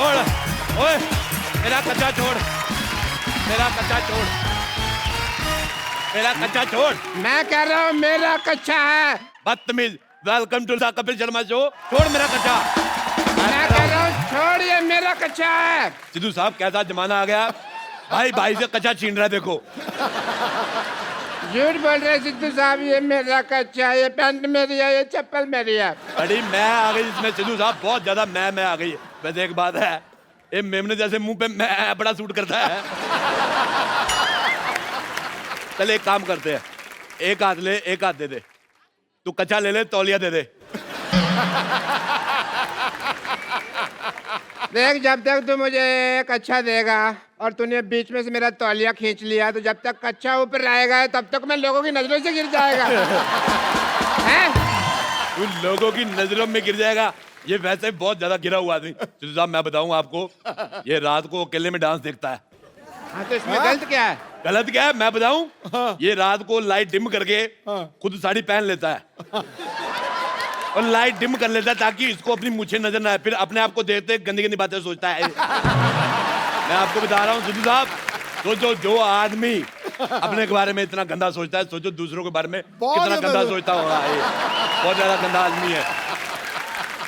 छोड़, ओए मेरा कच्चा छोड़, मेरा कच्चा छोड़, मेरा कच्चा छोड़। मैं कह रहा हूँ मेरा कच्चा है। बदतमीज। Welcome to the Kapil Sharma show. छोड़ मेरा कच्चा। मैं कह रहा हूँ छोड़, ये मेरा कच्चा है। सिद्धू साहब कैसा जमाना आ गया, भाई भाई से कच्चा छीन रहा है। देखो झूठ बोल रहे सिद्धू साहब, ये मेरा कच्चा है, ये पैंट मेरी है, ये चप्पल मेरी है। बड़ी मैं आ गई इसमें सिद्धू साहब, बहुत ज्यादा मैं आ गई। वैसे एक बात है, ये मेमने जैसे मुंह पे मैं बड़ा सूट करता है। चल एक काम करते हैं, एक हाथ ले एक हाथ दे दे। तू कच्चा ले ले, तौलिया दे दे। देख, जब तक तू मुझे कच्चा देगा और तूने बीच में से मेरा तौलिया खींच लिया, तो जब तक कच्चा ऊपर रहेगा तब तक मैं लोगों की नजरों से गिर जाएगा। हैं? तू लोगों की नजरों में गिर जाएगा। ये वैसे बहुत ज्यादा गिरा हुआ आदमी। सिद्धू साहब मैं बताऊं आपको, ये रात को अकेले में डांस देखता है। हाँ, तो इसमें गलत क्या है? गलत क्या है मैं बताऊं? ये रात को लाइट डिम करके खुद साड़ी पहन लेता है और लाइट डिम कर लेता है ताकि इसको अपनी मूछें नजर ना आए। फिर अपने आप को देखते गंदी गंदी बातें सोचता है। मैं आपको बता रहा हूँ सिद्धू साहब, सोचो जो आदमी अपने के बारे में इतना गंदा सोचता है, सोचो दूसरों के बारे में कितना गंदा सोचता होगा। ये बहुत ज्यादा गंदा आदमी है।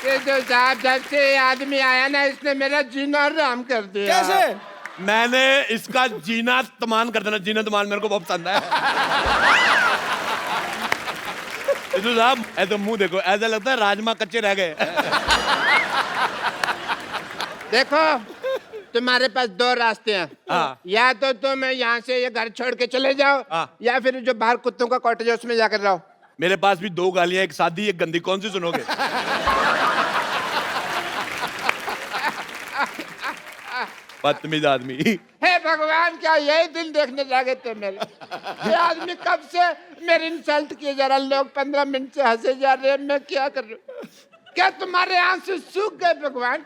सिद्धू साहब, जब से ये आदमी आया ना, इसने मेरा जीना हराम कर दिया। कैसे? मैंने इसका जीना तमान कर देना, जीना तमान मेरे को बहुत पसंद है। सिद्धू साहब ऐसे मुंह देखो, ऐसा लगता है राजमा कच्चे रह गए। देखो, तुम्हारे पास दो रास्ते हैं। हाँ। या तो तुम यहाँ से ये घर छोड़ के चले जाओ, हाँ। या फिर जो बाहर कुत्तों का कॉटेज है उसमें जाकर रहो। मेरे पास भी दो गालियां, एक सादी एक गंदी, कौन सी सुनोगे? बदतमीज आदमी। हे भगवान, क्या यही दिन देखने जागे थे मेरे? ये आदमी कब से मेरी इंसल्ट किए जा रहा, लोग 15 मिनट से हंसे जा रहे हैं, मैं क्या कर रहा हूँ? क्या तुम्हारे आंसू सूख गए भगवान?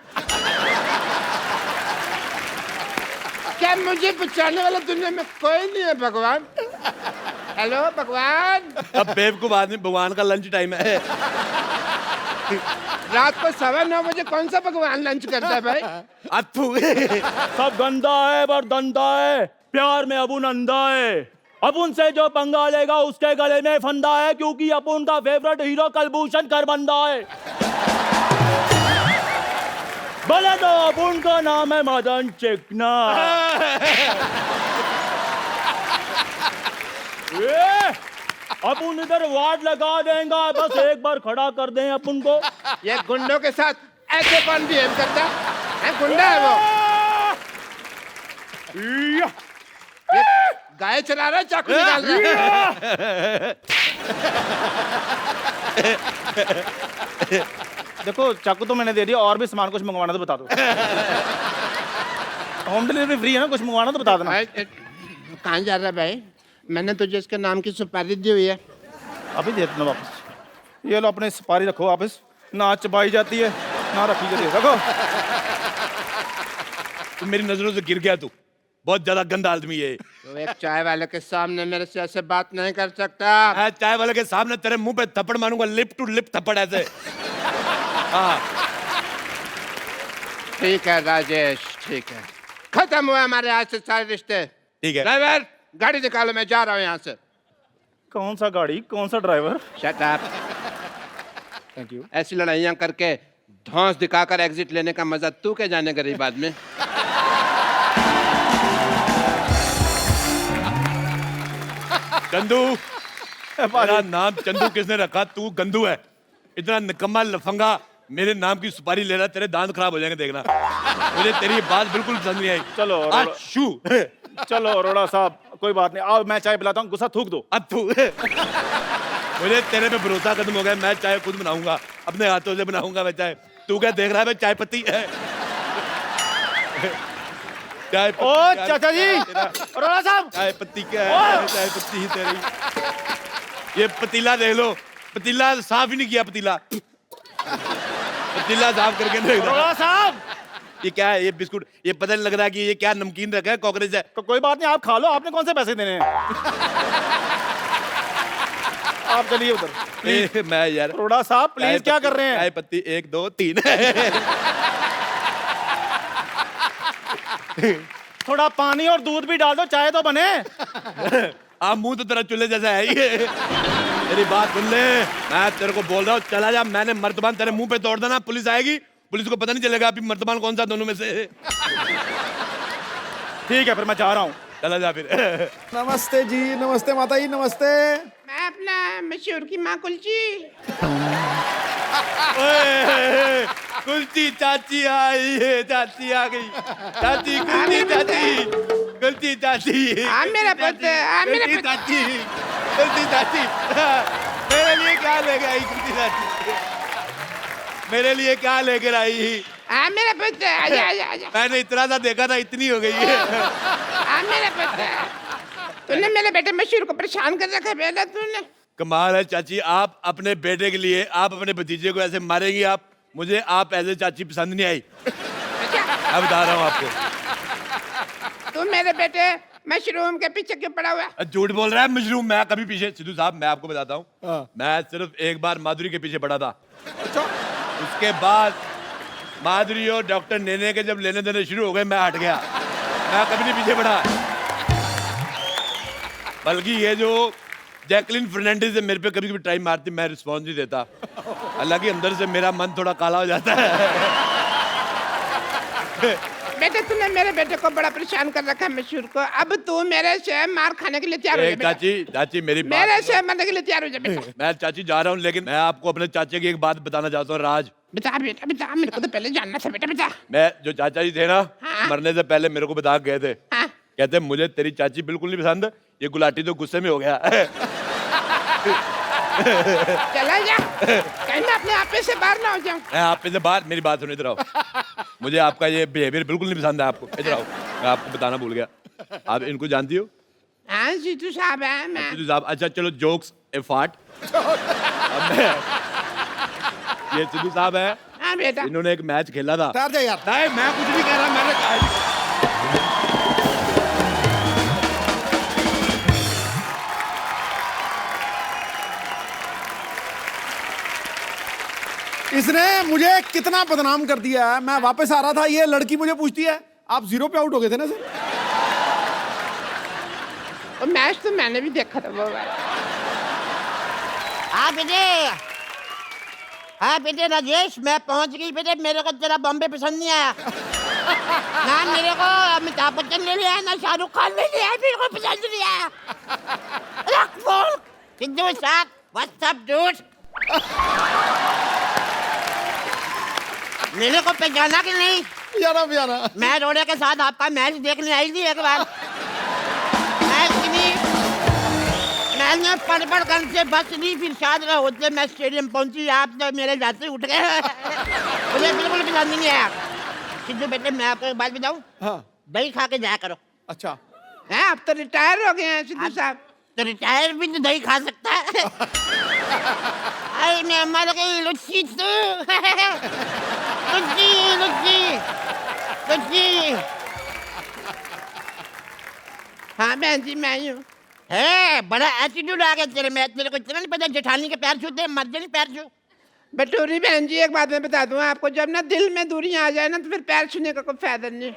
क्या मुझे बचाने वाला दुनिया में कोई नहीं है भगवान? हेलो भगवान। अब बेवकूफ आदमी, भगवान का लंच टाइम है। रात को 9:15 बजे कौन सा भगवान लंच करता है भाई? अथू। सब गंदा है पर दंदा है, प्यार में अपुन अंधा है। अपुन से जो पंगा लेगा उसके गले में फंदा है, क्योंकि अपुन का फेवरेट हीरो कलभूषण खरबंदा है। बोले तो अपुन का नाम है मदन चिकना। अपुन इधर वार्ड लगा देंगे, बस एक बार खड़ा कर दें अपुन को। ये गुंडों के साथ ऐसे कौन बिहेव करता है? गुंडा है वो? ये गाय चला रहा है, चाकू निकाल रहा है। देखो चाकू तो मैंने दे दिया, और भी सामान कुछ मंगवाना तो बता दो। होम डिलीवरी फ्री है ना, कुछ मंगवाना तो बता देना। कहाँ जा रहा है भाई? मैंने तुझे इसके नाम की सुपारी दी हुई है। अभी दे देना वापस। ये लो अपने सुपारी रखो वापस, ना चबाई जाती है ना रखी जाती है। रखो। तू मेरी नजरों से गिर गया। तू बहुत ज्यादा गंदा आदमी है। तो एक चाय वाले के सामने मेरे से ऐसे बात नहीं कर सकता। मैं चाय वाले के सामने तेरे मुंह पे थप्पड़ मारूंगा, लिप टू लिप थप्पड़ ऐसे। हाँ ठीक है राजेश, ठीक है, खत्म हुआ हमारे आज से सारे रिश्ते। ठीक है। ड्राइवर, गाड़ी निकालो, मैं जा रहा हूँ यहाँ से। कौन सा गाड़ी, कौन सा driver? Shut up. Thank you. ऐसी लड़ाइयाँ करके धौंस दिखाकर एग्जिट लेने का मजा तू के जाने गरीब आदमी। चंदू, मेरा नाम चंदू किसने रखा? तू गंदू है। इतना निकम्मा लफंगा मेरे नाम की सुपारी ले रहा, तेरे दांत खराब हो जाएंगे देखना। मुझे तेरी बात बिल्कुल पसंद नहीं आई। चलो शू। चलो अरोड़ा साहब, कोई बात नहीं, आओ मैं चाय पिलाता हूँ, गुस्सा थूक दो। अथू। मुझे तेरे पे भरोसा खत्म हो गया। मैं चाय खुद बनाऊंगा, अपने हाथों से बनाऊंगा मैं चाय। तू क्या देख रहा है? मैं चाय पत्ती है। चाय पत्ती। ओ चाचा जी, अरोड़ा साहब, चाय पत्ती क्या है? चाय पत्ती ही तेरी। ये पतीला देख लो, पतीला साफ ही नहीं किया। पतीला साफ करके नहीं रखा। अरोड़ा साहब, ये क्या है? ये बिस्कुट, ये पता नहीं लग रहा कि ये क्या नमकीन रखा है, कॉकरोच है। तो कोई बात नहीं, आप खा लो, आपने कौन से पैसे देने हैं? आप चलिए उधर। मैं यार, अरोड़ा साहब प्लीज क्या कर रहे हैं? चाय पत्ती 1 2 3। थोड़ा पानी और दूध भी डाल दो, चाय तो बने। आप मुंह तो तेरा चूल्हे जैसा है ये। मेरी बात सुन ले, मैं तेरे को बोल रहा हूँ चला जा। मैंने मर्तबान तेरे मुंह पे तोड़ देना, पुलिस आएगी, पुलिस को पता नहीं चलेगा अभी मर्तबान कौन सा दोनों में से। ठीक है फिर मैं जा रहा हूँ। चला जा फिर। नमस्ते जी, नमस्ते माता जी, नमस्ते। मैं अपना मशहूर की माँ कुलची। ओए, कुल्ची चाची आई है, चाची आ गई। चाची कुल्ची चाची, कुल्ची चाची। हाँ मेरा पुत्र, हाँ मेरा कुल्ची पुत्र। चाची, कुल्ची चाची। मेरे लिए क्या लेकर आई कुल्ची चाची? मेरे लिए क्या लेकर आई? हाँ मेरा पुत्र, आजा आजा आजा। मैंने इतना सा देखा था, इतनी हो गई है। हाँ मेरा पुत्र, तूने मेरे बेटे मशहूर को परेशान कर रखा है बेटा तूने। कमाल है चाची, आप अपने बेटे के लिए, आप अपने भतीजे को ऐसे मारेंगी आप? मुझे आप ऐसे चाची पसंद नहीं आई। मैं बता रहा हूँ आपको। तू मेरे बेटे मशरूम के पीछे क्यों पड़ा हुआ है? झूठ बोल रहा है मशरूम। मैं कभी पीछे, सिद्धू साहब मैं आपको बताता हूँ, मैं सिर्फ एक बार माधुरी के पीछे पड़ा था। अच्छा, उसके बाद माधुरी और डॉक्टर नेने के जब लेने देने शुरू हो गए, मैं हट गया। मैं कभी नहीं पीछे पड़ा। बल्कि ये जो जैकलिन फर्नांडिस है, मेरे पे कभी कभी टाइम मारती, मैं रिस्पॉन्स नहीं देता। हालांकि अंदर से मेरा मन थोड़ा काला हो जाता है। बेटे तूने मेरे बेटे को बड़ा परेशान कर रखा है मशहूर को। अब तू मेरे से मार खाने के लिए तैयार हो जा बेटा। चाची, चाची मेरी बात मेरे से मरने के लिए तैयार हो जा बेटा। मैं चाची जा रहा हूँ, लेकिन मैं आपको अपने चाचे की एक बात बताना चाहता हूँ। राज, बता बेटा बता, मेरे को तो पहले जानना था बेटा बता। मैं जो चाचा जी थे ना, हाँ। मरने से पहले मेरे को बता के गए थे। हाँ। कहते मुझे तेरी चाची बिल्कुल नहीं पसंद, ये गुलाटी तो गुस्से में हो गया। चला जा, कहीं मैं अपने आप से बाहर ना हो जाऊं। मैं आप पे से बाहर, मेरी बात सुनो, इधर आओ। मुझे आपका ये बिहेवियर बिल्कुल नहीं पसंद है आपको। इधर आओ, मैं आपको बताना भूल गया। आप इनको जानती हो? हाँ जीतू साहब है मैं। सिद्धू साहब, अच्छा चलो जोक्स ए फाट। ये सिद्धू साहब है, हाँ बेटा। इन्होंने एक मैच खेला था। ठहर जा यार। नहीं मैं कुछ नहीं कह रहा, मैंने कहा इसने मुझे कितना बदनाम कर दिया है। मैं वापस आ रहा था, ये लड़की मुझे पूछती है आप 0 पे आउट हो गए थे ना सर? और मैच तो मैंने भी देखा था वो वाला। हाँ बेटे, हाँ बेटे राजेश, मैं पहुंच गई बेटे। मेरे को तेरा बॉम्बे पसंद नहीं आया ना। मेरे को अमिताभ बच्चन ले लिया, ना शाहरुख खान ले लिया, मेरे को पसंद नहीं आया। रख फोन। सिद्धू साहब, व्हाट्स अप डूड? मेरे को पहचाना कि नहीं? पियाना। मैं रोड़े के साथ आपका मैच देखने आई थी एक बार। मैच नहीं, मैंने पड़गंज से बस ली, फिर शायद होते मैं स्टेडियम पहुंची, आप तो मेरे जाते ही उठ गए। मुझे बिल्कुल पसंद नहीं आया। सिद्धू बेटे मैं आपको एक बात बताऊं, हाँ, दही खा के जाया करो। अच्छा। हैं अब तो रिटायर हो गए हैं सिद्धू साहब। तो रिटायर भी तो दही खा सकता है। अरे मैं मर गई लुच्ची तू। लुच्ची लुच्ची लुच्ची। हाँ बहन जी मैं ही हूँ। है बड़ा एटीट्यूड आ गया तेरे में। तेरे को इतना नहीं पता जेठानी के पैर छूते हैं, मर्दे नहीं पैर छू। बटूरी बहन जी एक बात मैं बता दूं आपको, जब ना दिल में दूरियां आ जाए ना तो फिर पैर छूने का कोई फायदा नहीं।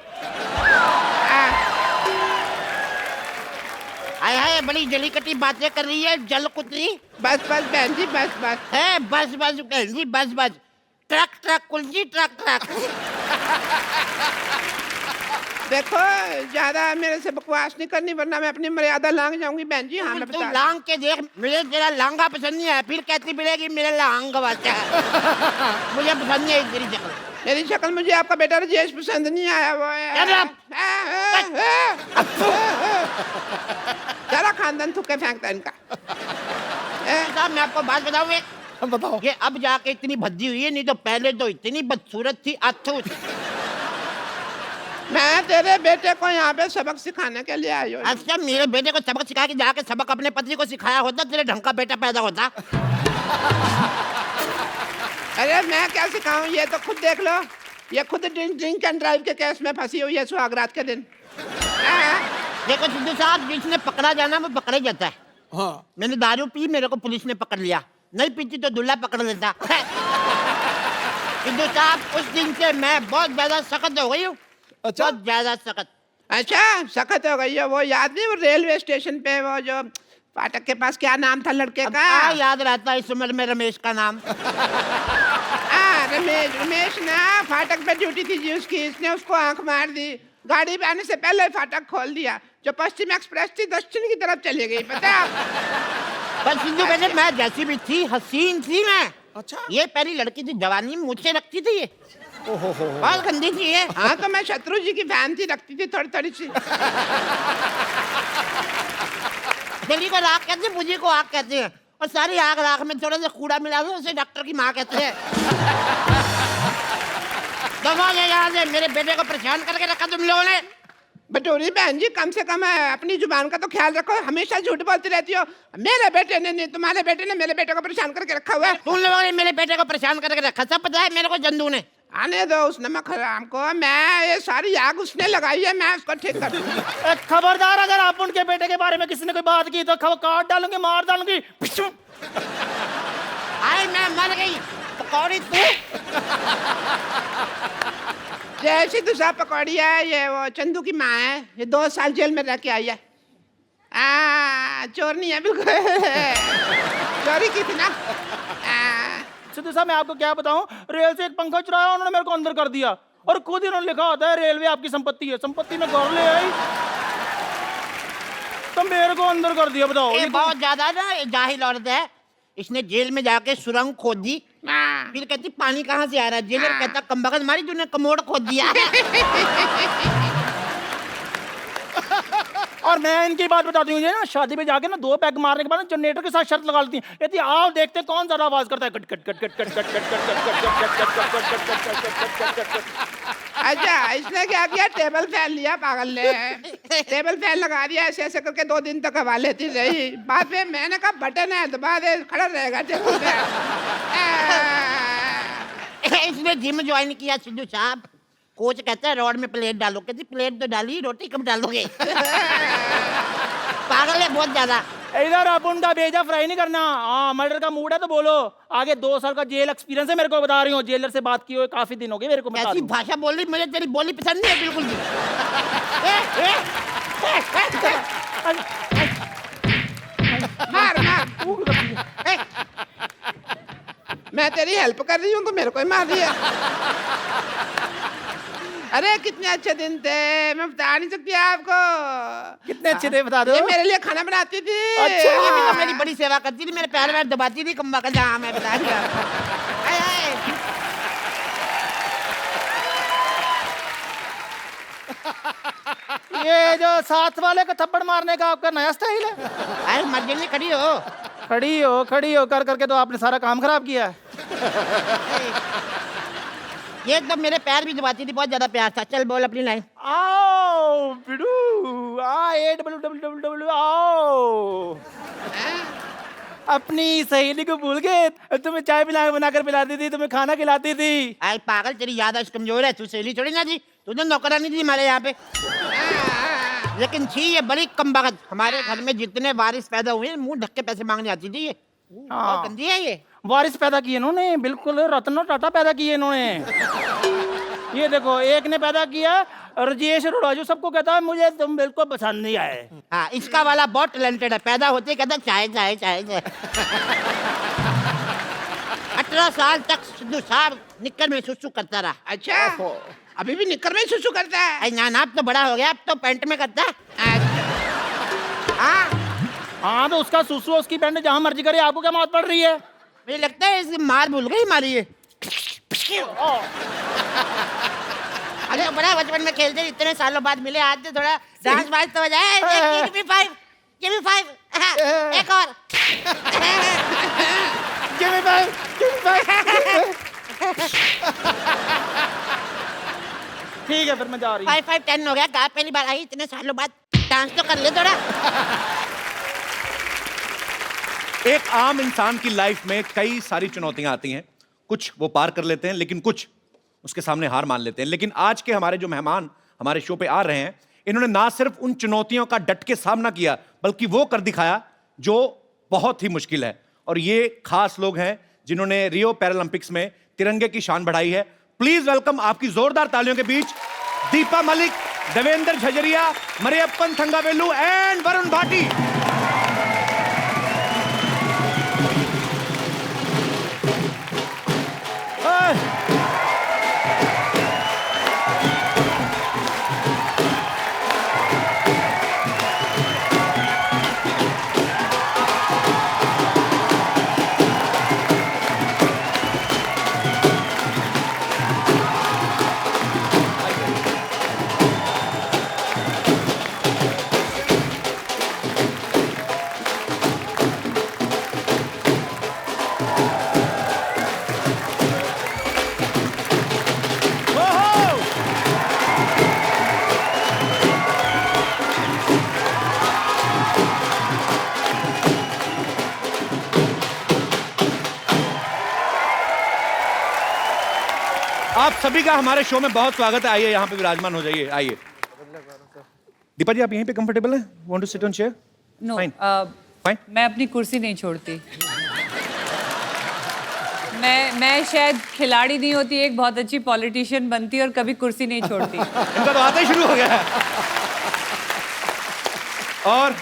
आय हाय बड़ी जली कटी बातें कर रही है जल कुतरी। बस बस बहन जी बस बस। है बस बस बहन जी बस बस। ट्रक ट्रक कुलजी ट्रक ट्रक। देखो ज्यादा मेरे से बकवास नहीं करनी वरना मैं अपनी मर्यादा लांग जाऊंगी बहन जी। हाँ मैं तू बता। लांग के देख, मुझे तेरा लांगा पसंद नहीं है, फिर कहती मिलेगी मेरे लांग बच्चा। मुझे पसंद नहीं है तेरी शक्ल। मेरी शक्ल मुझे आपका बेटा राजेश पसंद नहीं आया। वो सारा खानदान थुक्के फेंकता है इनका। साहब मैं आपको बात बताऊं एक, बताओ। ये अब जाके इतनी भद्दी हुई है, नहीं तो पहले तो इतनी बदसूरत थी। अथू मैं तेरे बेटे को यहाँ पे सबक सिखाने के लिए आई हूँ। अच्छा मेरे बेटे को सबक सिखा के जाके सबक अपने पति को सिखाया होता, तेरे ढंग का बेटा पैदा होता। अरे मैं क्या सिखाऊं, ये तो खुद देख लो, ये खुद ड्रिंक एंड ड्राइव के केस में फंसी हुई है सुहागरात के दिन। देखो सिद्धू साहब, जिसने पकड़ा जाना वो पकड़ा जाता है। हाँ, मैंने दारू पी, मेरे को पुलिस ने पकड़ लिया। नहीं पीती तो दूल्हा पकड़ लेता। सिद्धू साहब उस दिन से मैं बहुत ज्यादा सख्त हो गई हूँ। अच्छा। बहुत ज्यादा सख्त। अच्छा सख्त हो गई है। वो याद नहीं, वो रेलवे स्टेशन पे वो जो फाटक के पास क्या नाम था लड़के अब का? क्या याद रहता है इस उम्र में रमेश का नाम? रमेश ना, फाटक पे ड्यूटी थी जी उसकी, इसने उसको आंख मार दी, गाड़ी पे आने से पहले फाटक खोल दिया। जो पश्चिम एक्सप्रेस थी दक्षिण की तरफ चली गई, पता है आप? पर सिद्धू कहते मैं जैसी भी थी हसीन थी मैं। अच्छा। ये पहली लड़की थी, जवानी में मुझसे रखती थी ये। बहुत गंदी थी ये। हाँ तो मैं शत्रु जी की फैन थी, रखती थी थोड़ी थोड़ी सी। दिल्ली को राख कहते हैं, मुझे को आग कहते हैं, और सारी आग राख में थोड़ा सा कूड़ा मिला हुआ उसे डॉक्टर की माँ कहते हैं। दवा ले यहाँ से, मेरे बेटे को परेशान करके रखा तुम लोगों ने। बटोरी बहन जी, कम से कम अपनी जुबान का तो ख्याल रखो, हमेशा झूठ बोलती रहती हो। मेरे बेटे ने नहीं, तुम्हारे बेटे ने मेरे बेटे को परेशान करके रखा हुआ है। तुम लोगों ने मेरे बेटे को परेशान करके रखा, सब पता है मेरे को जंदू ने। आने दो उस नमक हराम को, मैं ये सारी आग उसने लगाई है, मैं उसको ठीक कर दूंगी। खबरदार, अगर आप उनके बेटे के बारे में किसी ने कोई बात की तो काट डालूंगी, मार डालूंगी। आई मैं मर गई पकौड़ी तू। जैसी दूसरा पकौड़ी है, ये वो चंदू की माँ है, ये 2 साल जेल में रह के आई है। चोर नहीं है बिल्कुल। चोरी की थी ना। सिद्धू साहब मैं आपको क्या बताऊं, रेल से एक पंखा चुराया उन्होंने, मेरे को अंदर कर दिया, और खुद ही उन्होंने लिखा होता है रेलवे आपकी संपत्ति है। संपत्ति में घर ले आई तो मेरे को अंदर कर दिया। बताओ ये बहुत ज्यादा ना ये जाहिल औरत है। इसने जेल में जाके सुरंग खोद दी, फिर कहती पानी कहाँ से आ रहा है। जेलर कहता कमबख्त मारी तूने कमोड खोद दिया। और मैं इनकी बात बताती हूँ, ये ना शादी में जाके ना 2 पैग मारने के बाद जनरेटर के साथ शर्त लगा लेती हैं, कहती आओ देखते हैं कौन ज्यादा आवाज करता है। Cut cut cut cut cut cut cut cut. अच्छा इसने क्या किया, टेबल फैन लिया पागल ने, टेबल फैन लगा दिया, ऐसे ऐसे करके 2 दिन तक हवा लेती रही। बाद में मैंने कहा बटन है दबा दे, खड़ा रहेगा टेबल फैन। इसने जिम ज्वाइन किया सिद्धू साहब। कोच कहता है रोड में प्लेट डालो, कहती प्लेट तो डाली, रोटी कब डालोगे? पागल है बहुत ज्यादा। इधर आप उनका भेजा फ्राई नहीं करना। हाँ मर्डर का मूड है तो बोलो। आगे 2 साल का जेल एक्सपीरियंस है मेरे को, बता रही हूँ। जेलर से बात की हुई काफी दिन हो गए मेरे को। ऐसी भाषा बोल रही, मुझे तेरी बोली पसंद नहीं है बिल्कुल भी। मार मार, मैं तेरी हेल्प कर रही हूँ तो मेरे को ही मार रही है। अरे कितने अच्छे दिन थे, मैं बता नहीं सकती आपको। कितने अच्छे थे बता दो। ये मेरे लिए खाना बनाती थी। अच्छा। ये भी तो मेरी बड़ी सेवा करती थी, मेरे पैर में दबाती थी कम्बा का। जहाँ मैं बता दिया। ये जो साथ वाले को थप्पड़ मारने का आपका नया स्टाइल है। अरे मर्जी नहीं खड़ी हो। खड़ी हो कर करके तो आपने सारा काम खराब किया है। ये तो मेरे पैर भी दबाती थी, बहुत ज्यादा प्यार था। चल बोल अपनी लाइन। आओ बिडू, आओ। अपनी सहेली को भूल गए, तुम्हें चाय बनाकर पिलाती थी, तुम्हें खाना खिलाती थी। आई पागल, तेरी याददाश्त कमजोर है। तू सहेली छोड़ी ना थी, तुझे नौकरानी थी हमारे यहाँ पे। लेकिन थी ये बड़ी कमबख्त। हमारे घर में जितने वारिस पैदा हुए मुंह ढक के पैसे मांगने आती थी ये। बहुत गंदी है ये। वारिस पैदा किए इन्होंने, बिल्कुल रत्न टाटा पैदा किए इन्होंने। ये देखो, एक ने पैदा किया राजेश अरोड़ा, जो सबको कहता है मुझे तुम बिल्कुल पसंद नहीं आए। हाँ इसका वाला बहुत टैलेंटेड है। पैदा होते कहता चाय चाय चाय चाय। 18 साल तक सिद्धू साहब निक्कर में सुसु करता रहा। अच्छा अभी भी निक्कर में सुसु करता है? अरे ना, अब तो बड़ा हो गया, अब तो पैंट में करता है। हाँ तो उसका सुसु उसकी पैंट जहाँ मर्जी करे, आपको क्या मौत पड़ रही है? मुझे लगता है इसकी मार भूल गई हमारी ये। अरे तो बड़ा बचपन में खेलते, इतने सालों बाद मिले, आज तो थोड़ा डांस वांस तो हो जाए। Give me five, give me five, एक और। Give me five. ठीक है फिर मैं जा रही हूँ। 5 5 10 हो गया। कहा पहली बार आई इतने सालों बाद, डांस तो कर ले थोड़ा। एक आम इंसान की लाइफ में कई सारी चुनौतियां आती हैं, कुछ वो पार कर लेते हैं, लेकिन कुछ उसके सामने हार मान लेते हैं। लेकिन आज के हमारे जो मेहमान हमारे शो पे आ रहे हैं, इन्होंने ना सिर्फ उन चुनौतियों का डट के सामना किया, बल्कि वो कर दिखाया जो बहुत ही मुश्किल है। और ये खास लोग हैं जिन्होंने रियो पैरालंपिक्स में तिरंगे की शान बढ़ाई है। प्लीज वेलकम आपकी जोरदार तालियों के बीच दीपा मलिक, देवेंद्र झजरिया, मरियप्पन थंगावेलू एंड वरुण भाटी। आप सभी का हमारे शो में बहुत स्वागत है। आइए यहाँ पे विराजमान हो जाइए। आइए दीपा जी, आप यहीं पे कंफर्टेबल हैं? Want to sit on chair? No, Fine. मैं अपनी कुर्सी नहीं छोड़ती। मैं शायद खिलाड़ी नहीं होती, एक बहुत अच्छी पॉलिटिशियन बनती और कभी कुर्सी नहीं छोड़ती। इनका तो आता ही शुरू हो गया है। और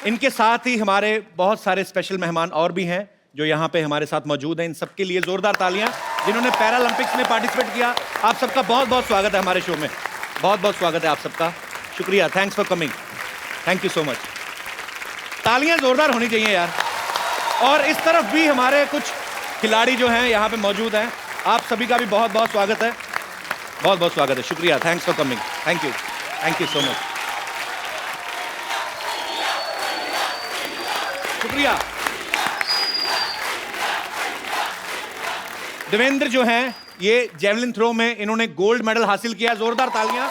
इनके साथ ही हमारे बहुत सारे स्पेशल मेहमान और भी हैं जो यहाँ पे हमारे साथ मौजूद हैं। इन सबके लिए जोरदार तालियां, जिन्होंने पैरालंपिक्स में पार्टिसिपेट किया। आप सबका बहुत बहुत स्वागत है हमारे शो में। बहुत बहुत स्वागत है आप सबका। शुक्रिया, thanks for coming, thank you so much. तालियां जोरदार होनी चाहिए यार। और इस तरफ भी हमारे कुछ खिलाड़ी जो हैं यहाँ पे मौजूद हैं। आप सभी का भी बहुत बहुत स्वागत है। बहुत बहुत स्वागत है। शुक्रिया, thanks for coming, thank you so much. शुक्रिया। देवेंद्र जो हैं, ये जेवलिन थ्रो में इन्होंने गोल्ड मेडल हासिल किया है। जोरदार तालियां।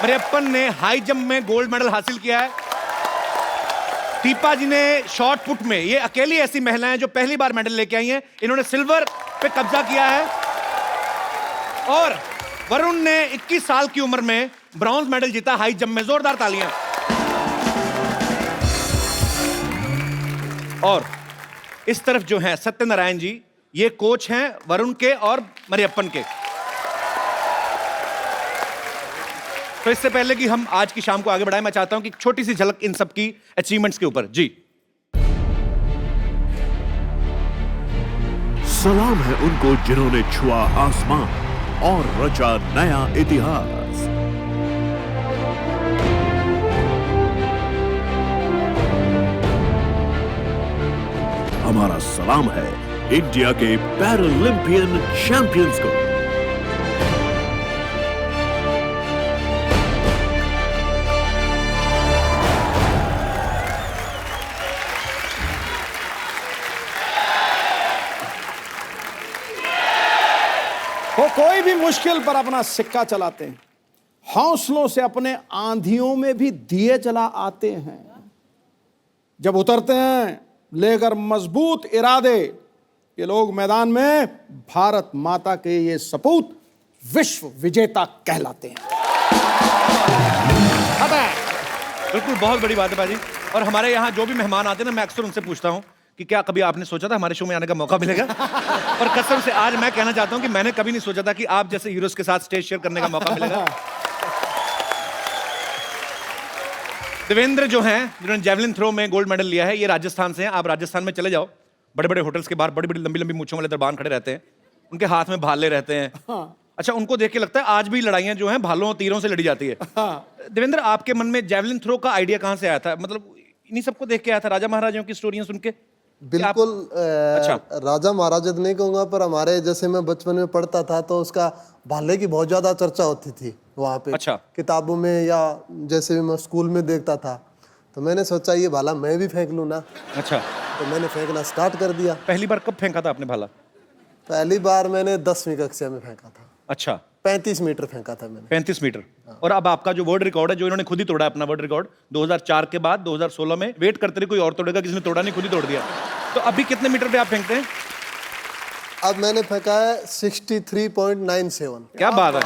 मरियप्पन ने हाई जंप में गोल्ड मेडल हासिल किया है। दीपा जी ने शॉर्ट पुट में, ये अकेली ऐसी महिला हैं जो पहली बार मेडल लेके आई हैं। इन्होंने सिल्वर पे कब्जा किया है। और वरुण ने 21 साल की उम्र में ब्रॉन्ज मेडल जीता हाई जंप में। जोरदार तालियां। और इस तरफ जो हैं सत्यनारायण जी, ये कोच हैं वरुण के और मरियप्पन के। तो इससे पहले कि हम आज की शाम को आगे बढ़ाएं, मैं चाहता हूं कि छोटी सी झलक इन सब की अचीवमेंट्स के ऊपर। जी, सलाम है उनको जिन्होंने छुआ आसमान और रचा नया इतिहास। हमारा सलाम है इंडिया के पैरालंपियन चैंपियंस को। वो कोई भी मुश्किल पर अपना सिक्का चलाते हैं, हौसलों से अपने आंधियों में भी दिए जला आते हैं। जब उतरते हैं लेकर मजबूत इरादे, ये लोग मैदान में भारत माता के ये सपूत विश्व विजेता कहलाते हैं। बिल्कुल, बहुत बड़ी बात है बाजी। और हमारे यहाँ जो भी मेहमान आते हैं ना, मैं अक्सर उनसे पूछता हूँ कि क्या कभी आपने सोचा था हमारे शो में आने का मौका मिलेगा? और कसम से आज मैं कहना चाहता हूँ कि मैंने कभी नहीं सोचा था कि आप जैसे हीरोज के साथ स्टेज शेयर करने का मौका मिलेगा। देवेंद्र जो हैं, जिन्होंने जेवलिन थ्रो में गोल्ड मेडल लिया है, ये राजस्थान से हैं। आप राजस्थान में चले जाओ, बड़े बड़े होटल्स के बाहर बड़ी बड़ी लंबी लंबी मूंछों वाले दरबान खड़े रहते हैं। उनके हाथ में भाले रहते हैं। अच्छा, उनको देख के लगता है आज भी लड़ाइयां जो हैं भालों तीरों से लड़ी जाती है। देवेंद्र, आपके मन में जेवलिन थ्रो का आइडिया कहाँ से आया था? मतलब इन्हीं सबको देख के आया था, राजा महाराजाओं की स्टोरियां सुन के? बिल्कुल। अच्छा। राजा महाराजा तो नहीं कहूंगा, पर हमारे जैसे मैं बचपन में पढ़ता था तो उसका भाले की बहुत ज्यादा चर्चा होती थी वहाँ पे। अच्छा। किताबों में या जैसे भी मैं स्कूल में देखता था, तो मैंने सोचा ये भाला मैं भी फेंक लूँ ना। अच्छा, तो मैंने फेंकना स्टार्ट कर दिया। पहली बार कब फेंका था आपने भाला? पहली बार मैंने 10वीं कक्षा में फेंका था। अच्छा, 35 मीटर फेंका था मैंने। 35 मीटर। और अब आपका जो वर्ल्ड रिकॉर्ड है, जो इन्होंने खुद ही तोड़ा अपना वर्ल्ड रिकॉर्ड 2004 के बाद 2016 में, वेट करते रहे कोई और तोड़ेगा, किसी ने तोड़ा नहीं, खुद ही तोड़ दिया। तो अभी कितने मीटर पे आप फेंकते हैं? अब मैंने फेंका है 63.97। क्या बात है।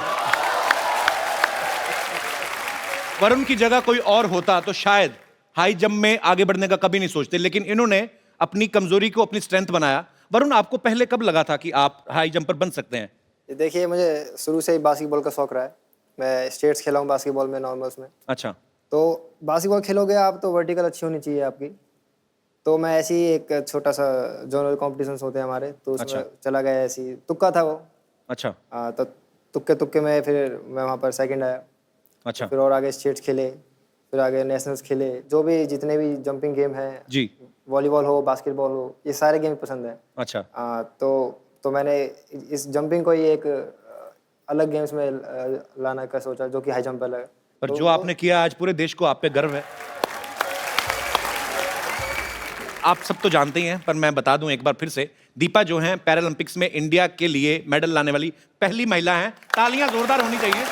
वरुण की जगह कोई और होता तो शायद हाई जंप में आगे बढ़ने का कभी नहीं सोचते, लेकिन इन्होंने अपनी कमजोरी को अपनी स्ट्रेंथ बनाया। वरुण, आपको पहले कब लगा था कि आप हाई जंपर बन सकते हैं? देखिए, मुझे शुरू से ही बास्केटबॉल का शौक रहा है। मैं स्टेट्स खेला हूँ बास्केटबॉल में, नॉर्मल्स में। अच्छा। तो बास्केटबॉल खेलोगे आप तो वर्टिकल अच्छी होनी चाहिए आपकी। तो मैं ऐसे ही एक छोटा सा जोनल कॉम्पिटिशन्स होते हैं हमारे, तो उसमें चला गया, ऐसे ही तुक्का था वो। अच्छा। तो तुक्के में फिर मैं वहाँ पर सेकंड आया। अच्छा। फिर और आगे स्टेट्स खेले, फिर आगे नेशनल्स खेले, जो भी जितने भी जंपिंग गेम हैं जी, वॉलीबॉल हो, बास्केटबॉल हो, ये सारे गेम पसंद हैं। अच्छा। तो मैंने इस जंपिंग को ही एक अलग गेम्स में लाना का सोचा, जो कि हाई जंप अलग है। पर जो आपने किया आज पूरे देश को आप पे गर्व है। आप सब तो जानते ही हैं, पर मैं बता दूं एक बार फिर से, दीपा जो हैं पैरालंपिक्स में इंडिया के लिए मेडल लाने वाली पहली महिला हैं। तालियां जोरदार होनी चाहिए।